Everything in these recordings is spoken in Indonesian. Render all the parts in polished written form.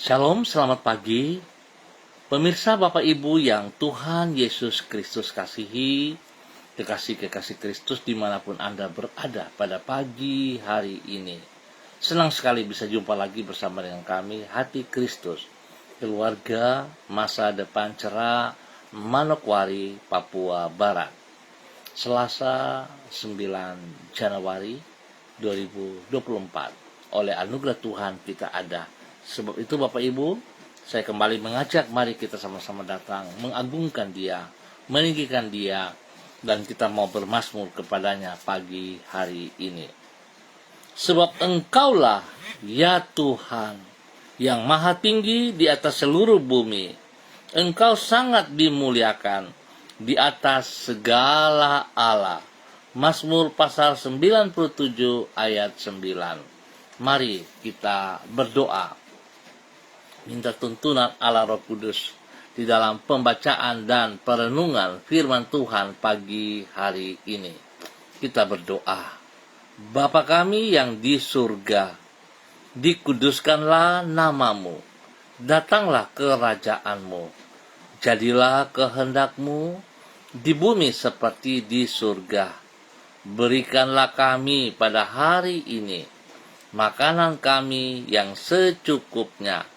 Shalom, selamat pagi. Pemirsa Bapak Ibu yang Tuhan Yesus Kristus kasihi, kekasih-kekasih Kristus dimanapun Anda berada pada pagi hari ini. Senang sekali bisa jumpa lagi bersama dengan kami, Hati Kristus, keluarga masa depan cerah, Manokwari, Papua Barat. Selasa 9 Januari 2024. Oleh anugerah Tuhan kita ada. Sebab itu Bapak Ibu, saya kembali mengajak mari kita sama-sama datang, mengagungkan Dia, meninggikan Dia, dan kita mau bermazmur kepadanya pagi hari ini. Sebab Engkaulah, ya Tuhan, yang maha tinggi di atas seluruh bumi. Engkau sangat dimuliakan di atas segala Allah. Mazmur pasal 97 ayat 9. Mari kita berdoa, minta tuntunan Allah Roh Kudus di dalam pembacaan dan perenungan firman Tuhan pagi hari ini. Kita berdoa. Bapa kami yang di surga, dikuduskanlah namamu, datanglah kerajaanmu, jadilah kehendakmu di bumi seperti di surga. Berikanlah kami pada hari ini makanan kami yang secukupnya,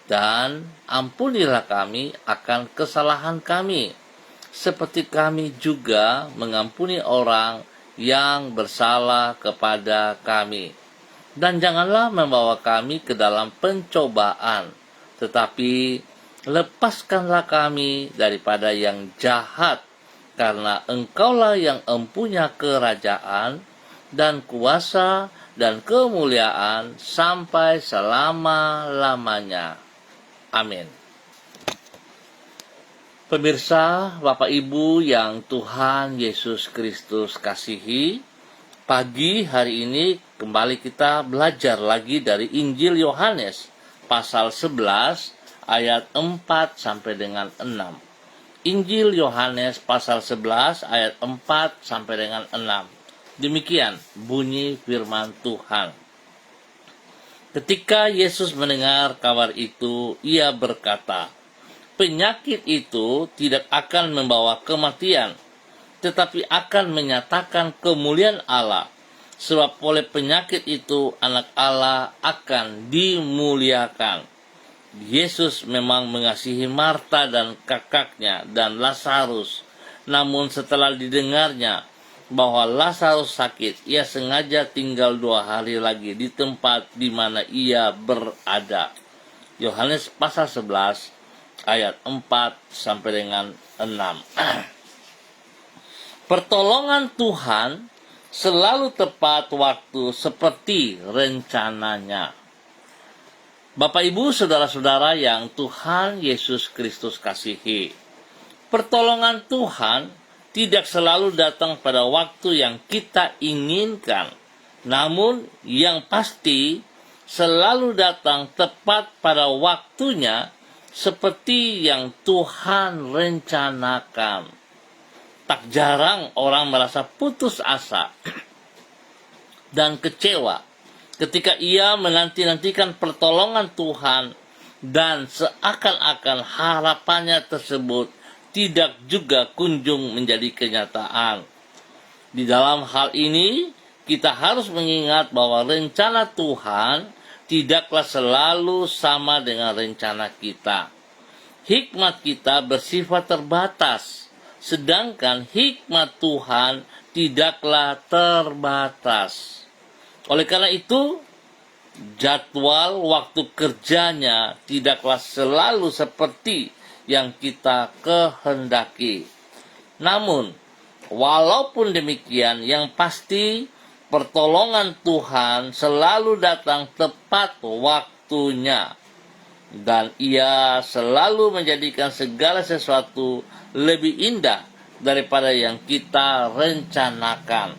dan ampunilah kami akan kesalahan kami, seperti kami juga mengampuni orang yang bersalah kepada kami. Dan janganlah membawa kami ke dalam pencobaan, tetapi lepaskanlah kami daripada yang jahat, karena Engkaulah yang empunya kerajaan dan kuasa dan kemuliaan sampai selama-lamanya. Amin. Pemirsa, Bapak Ibu yang Tuhan Yesus Kristus kasihi, pagi hari ini kembali kita belajar lagi dari Injil Yohanes pasal 11 ayat 4 sampai dengan 6. Injil Yohanes pasal 11 ayat 4 sampai dengan 6. Demikian bunyi firman Tuhan. Ketika Yesus mendengar kabar itu, ia berkata, penyakit itu tidak akan membawa kematian, tetapi akan menyatakan kemuliaan Allah. Sebab oleh penyakit itu anak Allah akan dimuliakan. Yesus memang mengasihi Marta dan kakaknya dan Lazarus. Namun setelah didengarnya bahwa Lazarus sakit, ia sengaja tinggal 2 hari lagi di tempat di mana ia berada. Yohanes pasal 11 ayat 4 sampai dengan 6. Pertolongan Tuhan selalu tepat waktu seperti rencananya. Bapak Ibu saudara-saudara yang Tuhan Yesus Kristus kasihi, pertolongan Tuhan tidak selalu datang pada waktu yang kita inginkan, namun yang pasti selalu datang tepat pada waktunya seperti yang Tuhan rencanakan. Tak jarang orang merasa putus asa dan kecewa ketika ia menanti-nantikan pertolongan Tuhan dan seakan-akan harapannya tersebut tidak juga kunjung menjadi kenyataan. Di dalam hal ini, kita harus mengingat bahwa rencana Tuhan tidaklah selalu sama dengan rencana kita. Hikmat kita bersifat terbatas, sedangkan hikmat Tuhan tidaklah terbatas. Oleh karena itu, jadwal waktu kerjanya tidaklah selalu seperti yang kita kehendaki. Namun, walaupun demikian, yang pasti pertolongan Tuhan selalu datang tepat waktunya, dan Ia selalu menjadikan segala sesuatu lebih indah daripada yang kita rencanakan.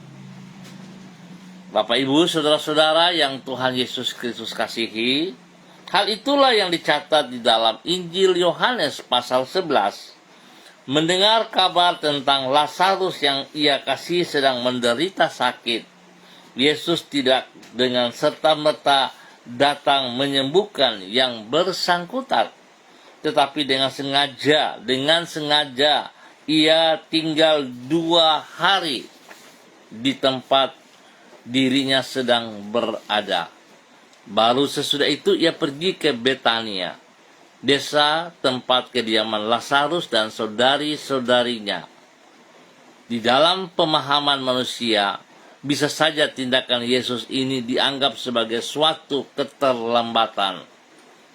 Bapak Ibu saudara-saudara yang Tuhan Yesus Kristus kasihi, hal itulah yang dicatat di dalam Injil Yohanes pasal 11. Mendengar kabar tentang Lazarus yang ia kasih sedang menderita sakit, Yesus tidak dengan serta-merta datang menyembuhkan yang bersangkutan, tetapi dengan sengaja ia tinggal 2 hari di tempat dirinya sedang berada. Baru sesudah itu ia pergi ke Betania, desa tempat kediaman Lazarus dan saudari-saudarinya. Di dalam pemahaman manusia, bisa saja tindakan Yesus ini dianggap sebagai suatu keterlambatan.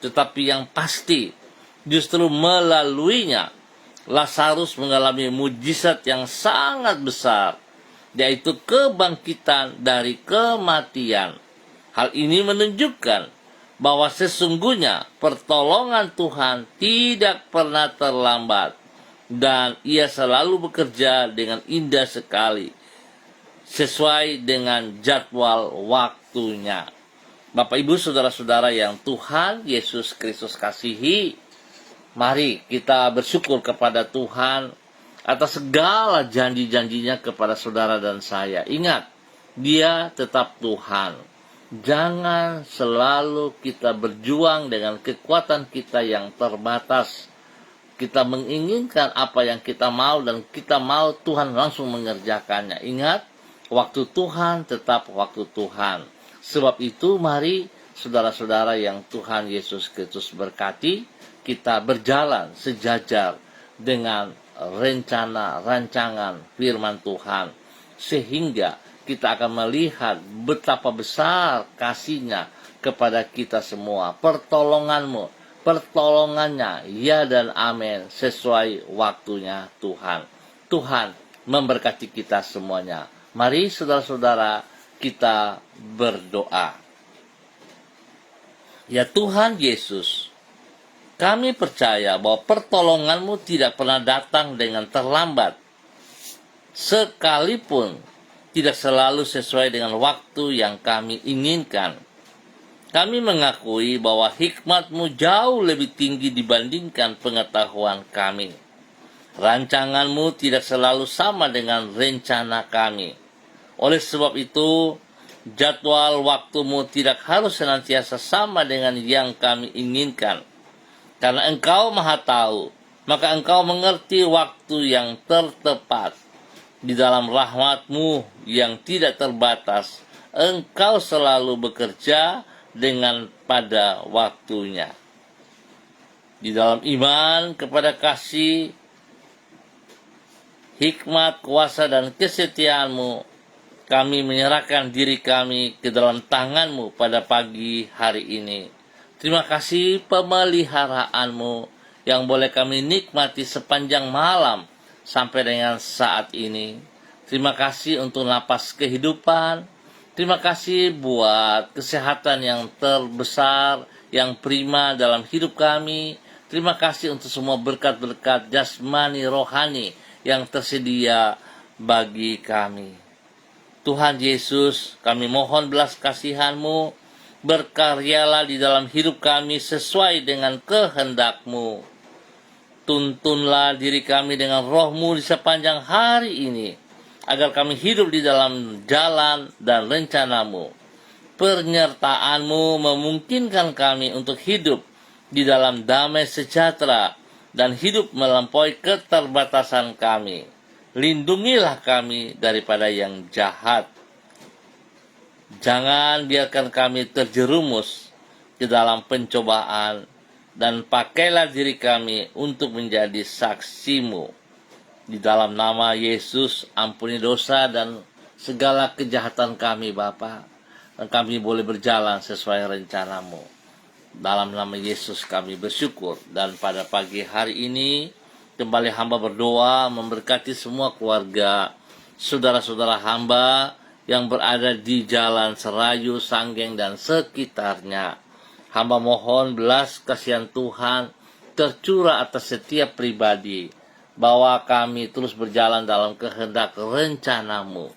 Tetapi yang pasti, justru melaluinya, Lazarus mengalami mujizat yang sangat besar, yaitu kebangkitan dari kematian. Hal ini menunjukkan bahwa sesungguhnya pertolongan Tuhan tidak pernah terlambat, dan ia selalu bekerja dengan indah sekali, sesuai dengan jadwal waktunya. Bapak, Ibu, saudara-saudara yang Tuhan Yesus Kristus kasihi, mari kita bersyukur kepada Tuhan atas segala janji-janjinya kepada saudara dan saya. Ingat, Dia tetap Tuhan. Jangan selalu kita berjuang dengan kekuatan kita yang terbatas. Kita menginginkan apa yang kita mau dan kita mau Tuhan langsung mengerjakannya. Ingat, waktu Tuhan tetap waktu Tuhan. Sebab itu mari saudara-saudara yang Tuhan Yesus Kristus berkati, kita berjalan sejajar dengan rencana rancangan firman Tuhan, sehingga kita akan melihat betapa besar kasih-Nya kepada kita semua. Pertolongannya, ya dan amin, sesuai waktunya Tuhan. Tuhan memberkati kita semuanya. Mari saudara-saudara kita berdoa. Ya Tuhan Yesus, kami percaya bahwa pertolongan-Mu tidak pernah datang dengan terlambat, sekalipun tidak selalu sesuai dengan waktu yang kami inginkan. Kami mengakui bahwa hikmat-Mu jauh lebih tinggi dibandingkan pengetahuan kami. Rancangan-Mu tidak selalu sama dengan rencana kami. Oleh sebab itu, jadwal waktu-Mu tidak harus senantiasa sama dengan yang kami inginkan. Karena Engkau Maha Tahu, maka Engkau mengerti waktu yang tertepat. Di dalam rahmat-Mu yang tidak terbatas, Engkau selalu bekerja dengan pada waktunya. Di dalam iman kepada kasih, hikmat, kuasa, dan kesetiaan-Mu, kami menyerahkan diri kami ke dalam tangan-Mu pada pagi hari ini. Terima kasih pemeliharaanmu yang boleh kami nikmati sepanjang malam sampai dengan saat ini. Terima kasih untuk napas kehidupan. Terima kasih buat kesehatan yang terbesar, yang prima dalam hidup kami. Terima kasih untuk semua berkat-berkat jasmani rohani yang tersedia bagi kami. Tuhan Yesus, kami mohon belas kasihan-Mu, berkaryalah di dalam hidup kami sesuai dengan kehendak-Mu. Tuntunlah diri kami dengan roh-Mu di sepanjang hari ini, agar kami hidup di dalam jalan dan rencana-Mu. Penyertaan-Mu memungkinkan kami untuk hidup di dalam damai sejahtera dan hidup melampaui keterbatasan kami. Lindungilah kami daripada yang jahat. Jangan biarkan kami terjerumus ke dalam pencobaan, dan pakailah diri kami untuk menjadi saksi-Mu. Di dalam nama Yesus, ampuni dosa dan segala kejahatan kami, Bapa, dan kami boleh berjalan sesuai rencana-Mu. Dalam nama Yesus kami bersyukur, dan pada pagi hari ini kembali hamba berdoa memberkati semua keluarga, saudara-saudara hamba yang berada di Jalan Serayu, Sanggeng, dan sekitarnya. Hamba mohon belas kasihan Tuhan tercurah atas setiap pribadi, bahwa kami terus berjalan dalam kehendak rencana-Mu,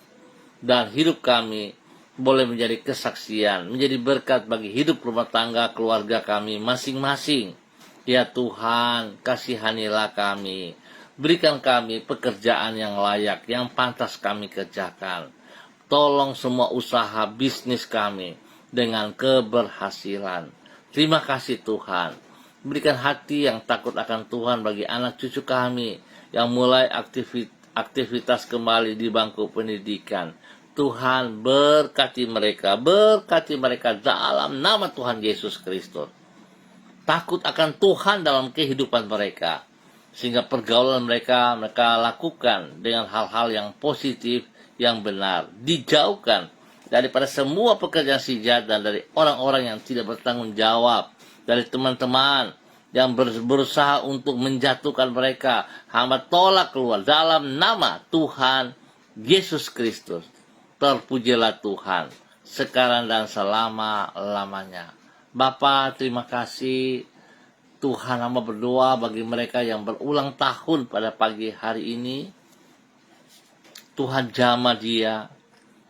dan hidup kami boleh menjadi kesaksian, menjadi berkat bagi hidup rumah tangga keluarga kami masing-masing. Ya Tuhan, kasihanilah kami, berikan kami pekerjaan yang layak, yang pantas kami kerjakan. Tolong semua usaha bisnis kami dengan keberhasilan. Terima kasih Tuhan. Berikan hati yang takut akan Tuhan bagi anak cucu kami yang mulai aktivitas kembali di bangku pendidikan. Tuhan berkati mereka dalam nama Tuhan Yesus Kristus. Takut akan Tuhan dalam kehidupan mereka, sehingga pergaulan mereka lakukan dengan hal-hal yang positif, yang benar, dijauhkan daripada semua pekerjaan si jahat dan dari orang-orang yang tidak bertanggung jawab, dari teman-teman yang berusaha untuk menjatuhkan mereka. Hamba tolak keluar dalam nama Tuhan Yesus Kristus. Terpujilah Tuhan sekarang dan selama-lamanya. Bapa, terima kasih. Tuhan, hamba berdoa bagi mereka yang berulang tahun pada pagi hari ini. Tuhan, jamah dia.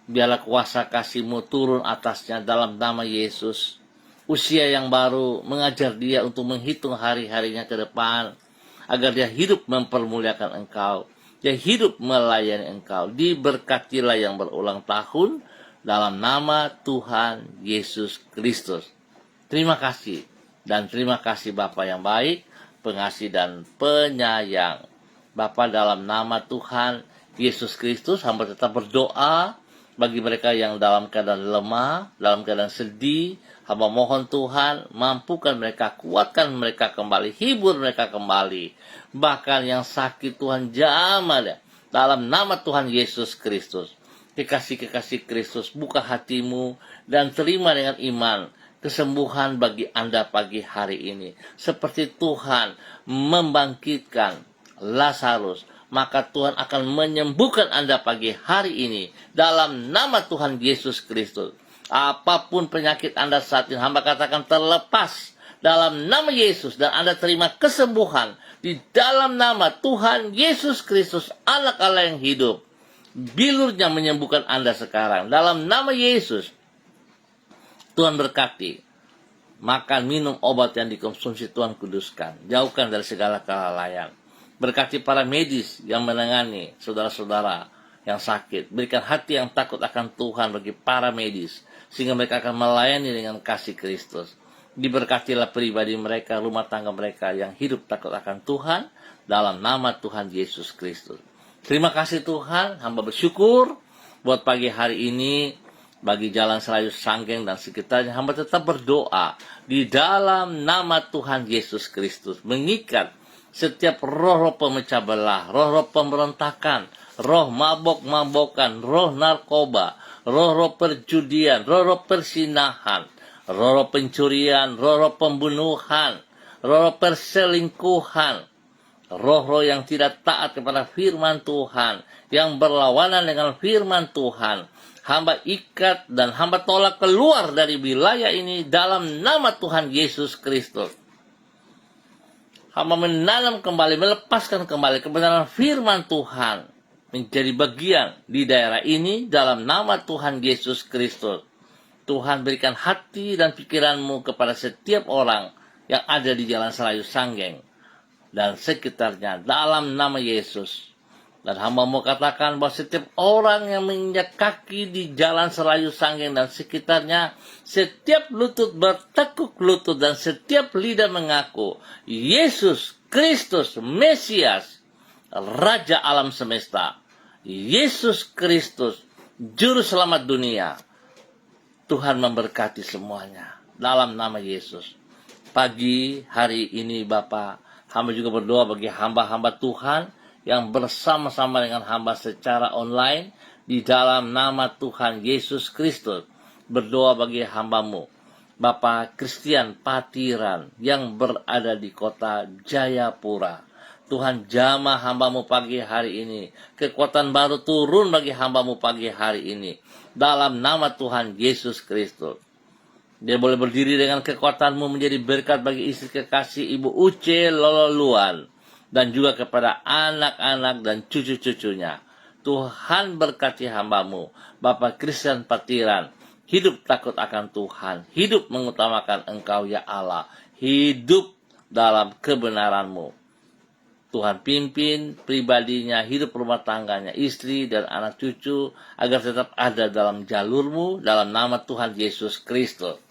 Biarlah kuasa kasih-Mu turun atasnya dalam nama Yesus. Usia yang baru, mengajar dia untuk menghitung hari-harinya ke depan, agar dia hidup mempermuliakan Engkau. Dia hidup melayani Engkau. Diberkatilah yang berulang tahun dalam nama Tuhan Yesus Kristus. Terima kasih. Dan terima kasih Bapa yang baik, pengasih dan penyayang. Bapa, dalam nama Tuhan Yesus Kristus, hamba tetap berdoa bagi mereka yang dalam keadaan lemah, dalam keadaan sedih. Hamba mohon Tuhan, mampukan mereka, kuatkan mereka kembali, hibur mereka kembali. Bahkan yang sakit Tuhan jamah dia. Dalam nama Tuhan Yesus Kristus. Kekasih-kekasih Kristus, buka hatimu dan terima dengan iman kesembuhan bagi Anda pagi hari ini. Seperti Tuhan membangkitkan Lazarus, maka Tuhan akan menyembuhkan Anda pagi hari ini. Dalam nama Tuhan Yesus Kristus. Apapun penyakit Anda saat ini, hamba katakan terlepas dalam nama Yesus. Dan Anda terima kesembuhan di dalam nama Tuhan Yesus Kristus, Anak Allah yang hidup. Bilurnya menyembuhkan Anda sekarang. Dalam nama Yesus. Tuhan berkati. Makan, minum obat yang dikonsumsi Tuhan kuduskan. Jauhkan dari segala kelalaian. Berkati para medis yang menangani saudara-saudara yang sakit. Berikan hati yang takut akan Tuhan bagi para medis, sehingga mereka akan melayani dengan kasih Kristus. Diberkatilah pribadi mereka, rumah tangga mereka yang hidup takut akan Tuhan, dalam nama Tuhan Yesus Kristus. Terima kasih Tuhan, hamba bersyukur buat pagi hari ini. Bagi Jalan Selayu Sanggeng dan sekitarnya, hamba tetap berdoa di dalam nama Tuhan Yesus Kristus. Mengikat setiap roh-roh pemecah belah, roh-roh pemberontakan, roh mabok-mabokan, roh narkoba, roh-roh perjudian, roh-roh persinahan, roh-roh pencurian, roh-roh pembunuhan, roh-roh perselingkuhan, roh-roh yang tidak taat kepada firman Tuhan, yang berlawanan dengan firman Tuhan. Hamba ikat dan hamba tolak keluar dari wilayah ini dalam nama Tuhan Yesus Kristus. Hamba menanam kembali, melepaskan kembali kebenaran firman Tuhan menjadi bagian di daerah ini dalam nama Tuhan Yesus Kristus. Tuhan, berikan hati dan pikiranmu kepada setiap orang yang ada di Jalan Selayu Sanggeng dan sekitarnya dalam nama Yesus. Dan hamba mau katakan bahwa setiap orang yang menginjak kaki di Jalan Selayu Sanggeng dan sekitarnya, setiap lutut bertekuk lutut dan setiap lidah mengaku Yesus Kristus Mesias, Raja alam semesta, Yesus Kristus Juru Selamat dunia. Tuhan memberkati semuanya dalam nama Yesus. Pagi hari ini Bapa, hamba juga berdoa bagi hamba-hamba Tuhan yang bersama-sama dengan hamba secara online di dalam nama Tuhan Yesus Kristus. Berdoa bagi hambamu, Bapak Christian Patiran yang berada di kota Jayapura. Tuhan, jamah hambamu pagi hari ini. Kekuatan baru turun bagi hambamu pagi hari ini. Dalam nama Tuhan Yesus Kristus. Dia boleh berdiri dengan kekuatanmu menjadi berkat bagi istri kekasih Ibu Uce Lololuan. Dan juga kepada anak-anak dan cucu-cucunya. Tuhan berkati hambamu, Bapak Christian Patiran. Hidup takut akan Tuhan. Hidup mengutamakan Engkau ya Allah. Hidup dalam kebenaranmu. Tuhan pimpin pribadinya, hidup rumah tangganya, istri dan anak cucu, agar tetap ada dalam jalurmu, dalam nama Tuhan Yesus Kristus.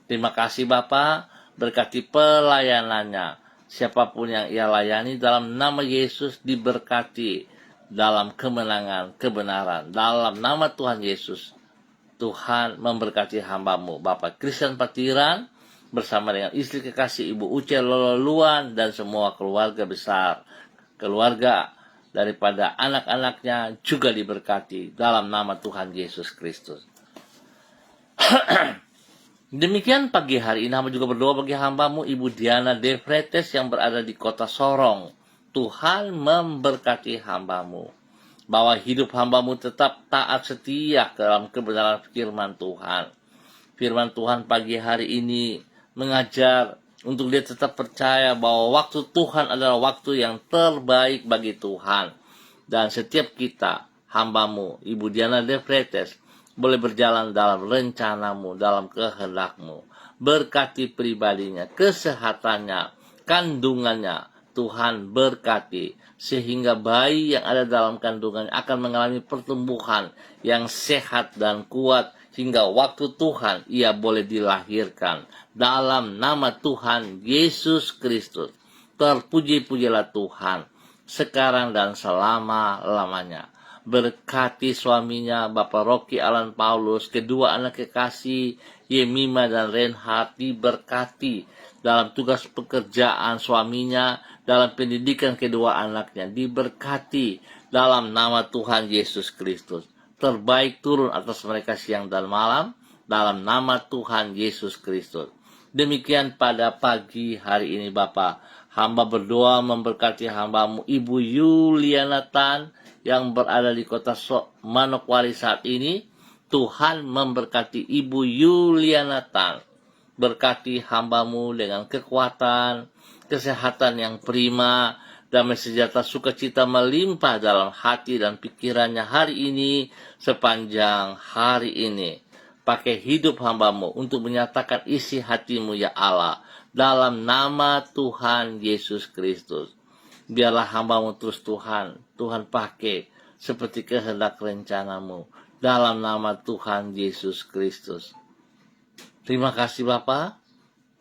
Terima kasih Bapa, berkati pelayanannya. Siapapun yang ia layani dalam nama Yesus diberkati dalam kemenangan, kebenaran. Dalam nama Tuhan Yesus, Tuhan memberkati hamba-Mu, Bapak Christian Patiran, bersama dengan istri kekasih Ibu Uce Lololuan dan semua keluarga besar. Keluarga daripada anak-anaknya juga diberkati dalam nama Tuhan Yesus Kristus. Demikian pagi hari ini hamba juga berdoa bagi hamba-Mu Ibu Diana De Fretes yang berada di kota Sorong. Tuhan memberkati hamba-Mu, bahwa hidup hamba-Mu tetap taat setia dalam kebenaran firman Tuhan. Firman Tuhan pagi hari ini mengajar untuk dia tetap percaya bahwa waktu Tuhan adalah waktu yang terbaik bagi Tuhan. Dan setiap kita, hamba-Mu Ibu Diana De Fretes, boleh berjalan dalam rencana-Mu, dalam kehendak-Mu. Berkati pribadinya, kesehatannya, kandungannya, Tuhan berkati, sehingga bayi yang ada dalam kandungannya akan mengalami pertumbuhan yang sehat dan kuat, hingga waktu Tuhan ia boleh dilahirkan. Dalam nama Tuhan Yesus Kristus, terpuji-pujilah Tuhan, sekarang dan selama-lamanya. Berkati suaminya, Bapak Rocky Alan Paulus, kedua anak kekasih, Yemima dan Reinhard, diberkati dalam tugas pekerjaan suaminya, dalam pendidikan kedua anaknya, diberkati dalam nama Tuhan Yesus Kristus. Terbaik turun atas mereka siang dan malam, dalam nama Tuhan Yesus Kristus. Demikian pada pagi hari ini Bapak, hamba berdoa memberkati hamba-Mu Ibu Yuliana Tan yang berada di kota Manokwari saat ini. Tuhan memberkati Ibu Yuliana Tan. Berkati hamba-Mu dengan kekuatan, kesehatan yang prima, damai sejahtera sukacita melimpah dalam hati dan pikirannya hari ini, sepanjang hari ini. Pakai hidup hamba-Mu untuk menyatakan isi hati-Mu ya Allah, dalam nama Tuhan Yesus Kristus. Biarlah hamba-Mu terus Tuhan pakai seperti kehendak rencana-Mu, dalam nama Tuhan Yesus Kristus. Terima kasih Bapa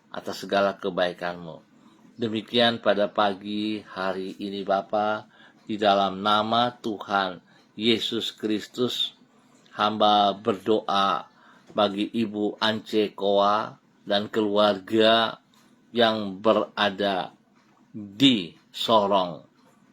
atas segala kebaikan-Mu. Demikian pada pagi hari ini Bapa, di dalam nama Tuhan Yesus Kristus, hamba berdoa bagi Ibu Ance Koa dan keluarga yang berada di Sorong.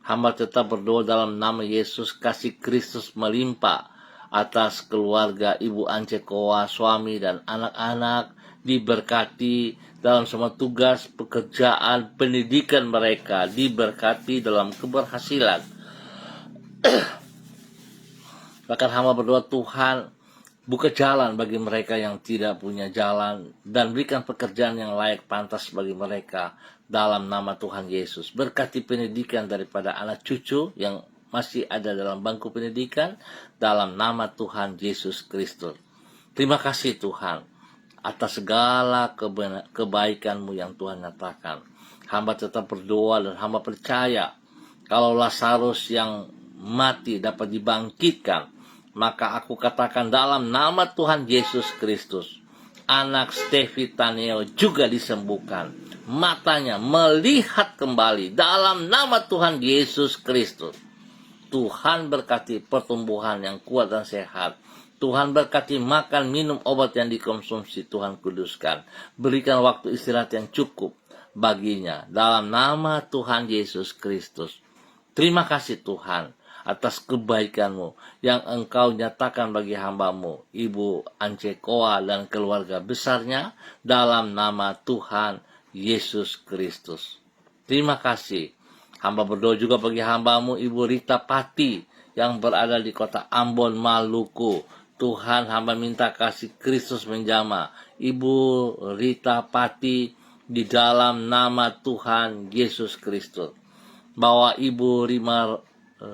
Hamba tetap berdoa dalam nama Yesus, kasih Kristus melimpah atas keluarga Ibu Ance Koa, suami dan anak-anak, diberkati dalam semua tugas, pekerjaan, pendidikan mereka, diberkati dalam keberhasilan. Bahkan hamba berdoa Tuhan, buka jalan bagi mereka yang tidak punya jalan, dan berikan pekerjaan yang layak pantas bagi mereka dalam nama Tuhan Yesus. Berkati pendidikan daripada anak cucu yang masih ada dalam bangku pendidikan, dalam nama Tuhan Yesus Kristus. Terima kasih Tuhan atas segala kebaikan-Mu yang Tuhan nyatakan. Hamba tetap berdoa dan hamba percaya kalau Lazarus yang mati dapat dibangkitkan, maka aku katakan dalam nama Tuhan Yesus Kristus, anak Stevi Taneo juga disembuhkan, matanya melihat kembali dalam nama Tuhan Yesus Kristus. Tuhan berkati pertumbuhan yang kuat dan sehat. Tuhan berkati makan, minum, obat yang dikonsumsi. Tuhan kuduskan. Berikan waktu istirahat yang cukup baginya. Dalam nama Tuhan Yesus Kristus. Terima kasih Tuhan atas kebaikan-Mu yang Engkau nyatakan bagi hamba-Mu Ibu Ance Koa dan keluarga besarnya, dalam nama Tuhan Yesus Kristus. Terima kasih. Hamba berdoa juga bagi hamba-Mu Ibu Rita Pati yang berada di kota Ambon, Maluku. Tuhan, hamba minta kasih Kristus menjamah Ibu Rita Pati di dalam nama Tuhan Yesus Kristus. Bahwa Ibu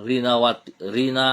Rina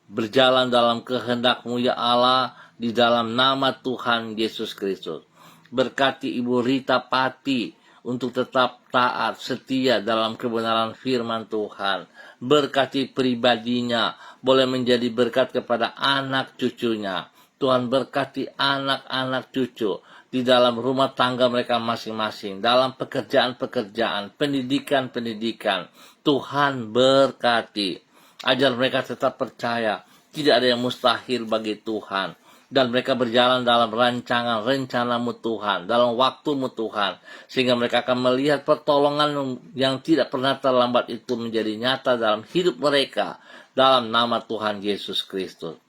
berjalan dalam kehendak-Mu ya Allah, di dalam nama Tuhan Yesus Kristus. Berkati Ibu Rita Pati untuk tetap taat, setia dalam kebenaran firman Tuhan. Berkati pribadinya, boleh menjadi berkat kepada anak cucunya. Tuhan berkati anak-anak cucu di dalam rumah tangga mereka masing-masing, dalam pekerjaan-pekerjaan, pendidikan-pendidikan. Tuhan berkati. Ajar mereka tetap percaya, tidak ada yang mustahil bagi Tuhan. Dan mereka berjalan dalam rancangan rencanamu Tuhan, dalam waktumu Tuhan, sehingga mereka akan melihat pertolongan yang tidak pernah terlambat itu menjadi nyata dalam hidup mereka, dalam nama Tuhan Yesus Kristus.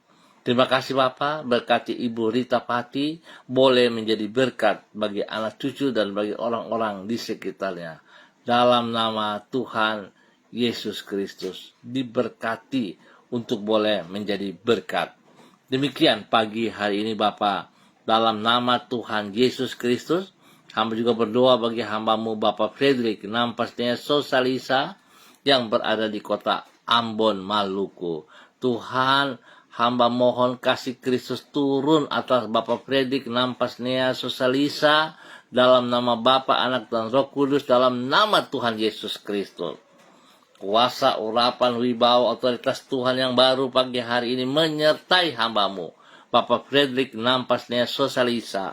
Terima kasih Bapa, berkati Ibu Rita Pati, boleh menjadi berkat bagi anak cucu dan bagi orang-orang di sekitarnya. Dalam nama Tuhan Yesus Kristus, diberkati untuk boleh menjadi berkat. Demikian pagi hari ini Bapa, dalam nama Tuhan Yesus Kristus, hamba juga berdoa bagi hambamu Bapak Frederick Nampasnya Sosalisa yang berada di kota Ambon, Maluku. Tuhan, hamba mohon kasih Kristus turun atas Bapak Frederick Nampasnya Sosalisa, dalam nama Bapa, Anak, dan Roh Kudus, dalam nama Tuhan Yesus Kristus. Kuasa, urapan, wibawa, otoritas Tuhan yang baru pagi hari ini menyertai hambamu Bapak Frederick Nampasnya Sosalisa.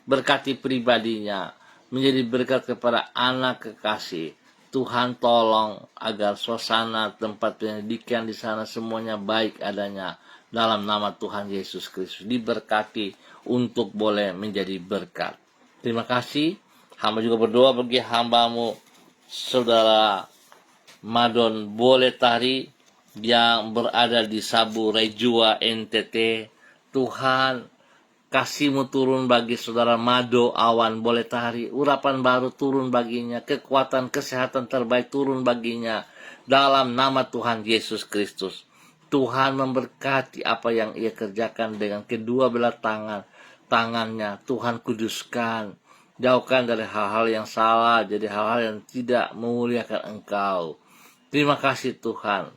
Berkati pribadinya, menjadi berkat kepada anak kekasih. Tuhan tolong agar suasana tempat pendidikan di sana semuanya baik adanya, dalam nama Tuhan Yesus Kristus. Diberkati untuk boleh menjadi berkat. Terima kasih. Hamba juga berdoa bagi hambamu Saudara Madon Boletari yang berada di Sabu Rejua NTT. Tuhan, kasih-Mu turun bagi Saudara Mado Awan Boletari, urapan baru turun baginya, kekuatan kesehatan terbaik turun baginya, dalam nama Tuhan Yesus Kristus. Tuhan memberkati apa yang ia kerjakan dengan kedua belah tangannya. Tuhan kuduskan, jauhkan dari hal-hal yang salah, jadi hal-hal yang tidak memuliakan Engkau. Terima kasih Tuhan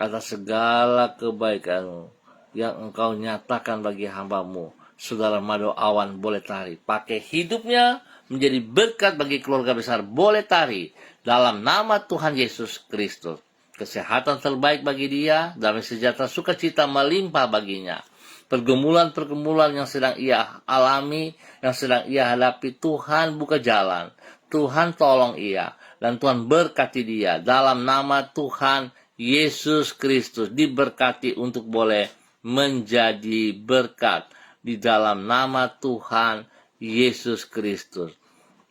atas segala kebaikan-Mu yang Engkau nyatakan bagi hamba-Mu Saudara Mado Awan Boletari. Pakai hidupnya menjadi berkat bagi keluarga besar Boletari, dalam nama Tuhan Yesus Kristus. Kesehatan terbaik bagi dia, damai sejahtera sukacita melimpah baginya. Pergumulan-pergumulan yang sedang ia alami, yang sedang ia hadapi, Tuhan buka jalan, Tuhan tolong ia, dan Tuhan berkati dia, dalam nama Tuhan Yesus Kristus. Diberkati untuk boleh menjadi berkat, di dalam nama Tuhan Yesus Kristus.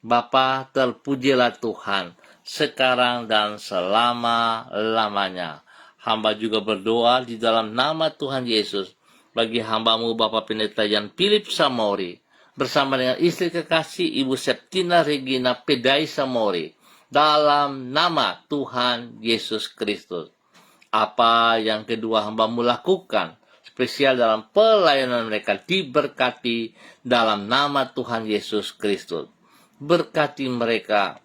Bapa, terpujilah Tuhan sekarang dan selama-lamanya. Hamba juga berdoa di dalam nama Tuhan Yesus bagi hambamu Bapak Pendeta Jan Philip Samori, bersama dengan istri kekasih Ibu Septina Regina Pedai Samori, dalam nama Tuhan Yesus Kristus. Apa yang kedua hambamu lakukan, spesial dalam pelayanan mereka, diberkati dalam nama Tuhan Yesus Kristus. Berkati mereka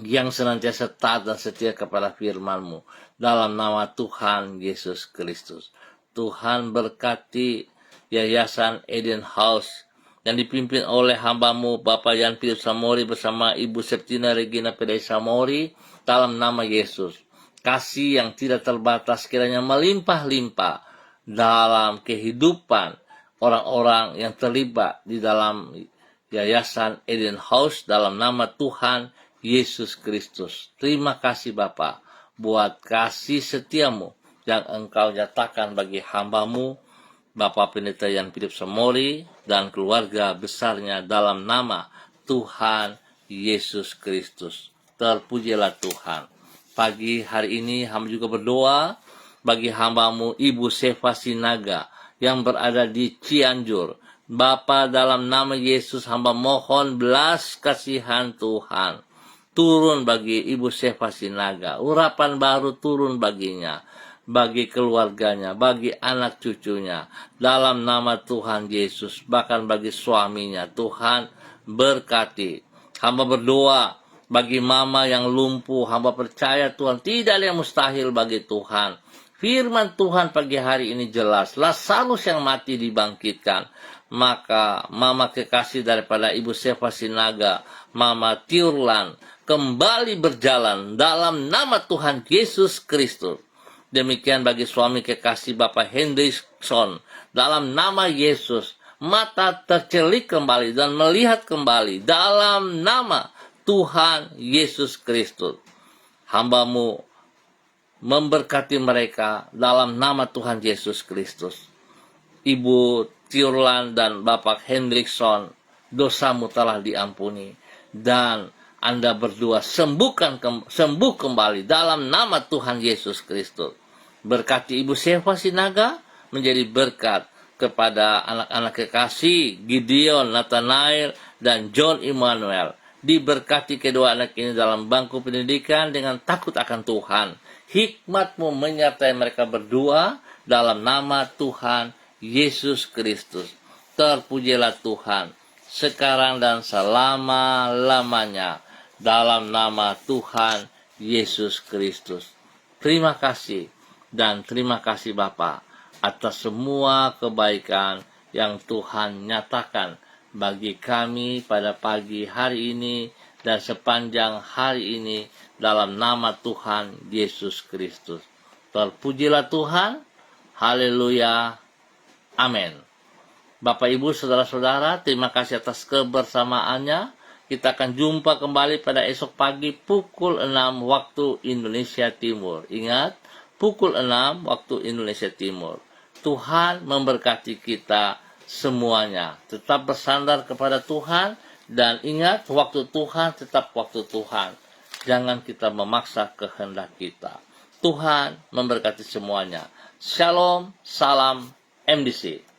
yang senantiasa taat dan setia kepada firman-Mu, dalam nama Tuhan Yesus Kristus. Tuhan berkati Yayasan Eden House yang dipimpin oleh hamba-Mu Bapak Jan Philip Samori bersama Ibu Septina Regina Pedai Samori, dalam nama Yesus. Kasih yang tidak terbatas kiranya melimpah-limpah dalam kehidupan orang-orang yang terlibat di dalam Yayasan Eden House, dalam nama Tuhan Yesus Kristus. Terima kasih Bapa buat kasih setiamu yang Engkau nyatakan bagi hamba-Mu Bapak Pendeta Jan Philip Samori dan keluarga besarnya, dalam nama Tuhan Yesus Kristus. Terpujilah Tuhan. Pagi hari ini hamba juga berdoa bagi hamba-Mu Ibu Seva Sinaga yang berada di Cianjur. Bapa, dalam nama Yesus hamba mohon belas kasihan Tuhan turun bagi Ibu Seva Sinaga. Urapan baru turun baginya, bagi keluarganya, bagi anak cucunya, dalam nama Tuhan Yesus. Bahkan bagi suaminya, Tuhan berkati. Hamba berdoa bagi mama yang lumpuh. Hamba percaya Tuhan tidak ada yang mustahil bagi Tuhan. Firman Tuhan pagi hari ini jelas, Lazarus yang mati dibangkitkan. maka Mama kekasih daripada Ibu Seva Sinaga, Mama Tiurlan, kembali berjalan dalam nama Tuhan Yesus Kristus. Demikian bagi suami kekasih Bapak Hendrickson, dalam nama Yesus, mata tercelik kembali dan melihat kembali dalam nama Tuhan Yesus Kristus. Hamba-Mu memberkati mereka dalam nama Tuhan Yesus Kristus. Ibu Tiurlan dan Bapak Hendrickson, dosamu telah diampuni, dan Anda berdua sembuh kembali dalam nama Tuhan Yesus Kristus. Berkati Ibu Seva Sinaga menjadi berkat kepada anak-anak kekasih Gideon, Nathanael, dan John Emmanuel. Diberkati kedua anak ini dalam bangku pendidikan dengan takut akan Tuhan. Hikmat-Mu menyertai mereka berdua dalam nama Tuhan Yesus Kristus. Terpujilah Tuhan sekarang dan selama-lamanya dalam nama Tuhan Yesus Kristus. Terima kasih dan terima kasih Bapa atas semua kebaikan yang Tuhan nyatakan bagi kami pada pagi hari ini dan sepanjang hari ini dalam nama Tuhan Yesus Kristus. Terpujilah Tuhan. Haleluya. Amin. Bapak, Ibu, Saudara-saudara, terima kasih atas kebersamaannya. Kita akan jumpa kembali pada esok pagi pukul 6 waktu Indonesia Timur. Ingat, pukul 6 waktu Indonesia Timur. Tuhan memberkati kita semuanya. Tetap bersandar kepada Tuhan dan ingat, waktu Tuhan tetap waktu Tuhan. Jangan kita memaksa kehendak kita. Tuhan memberkati semuanya. Shalom, salam MDC.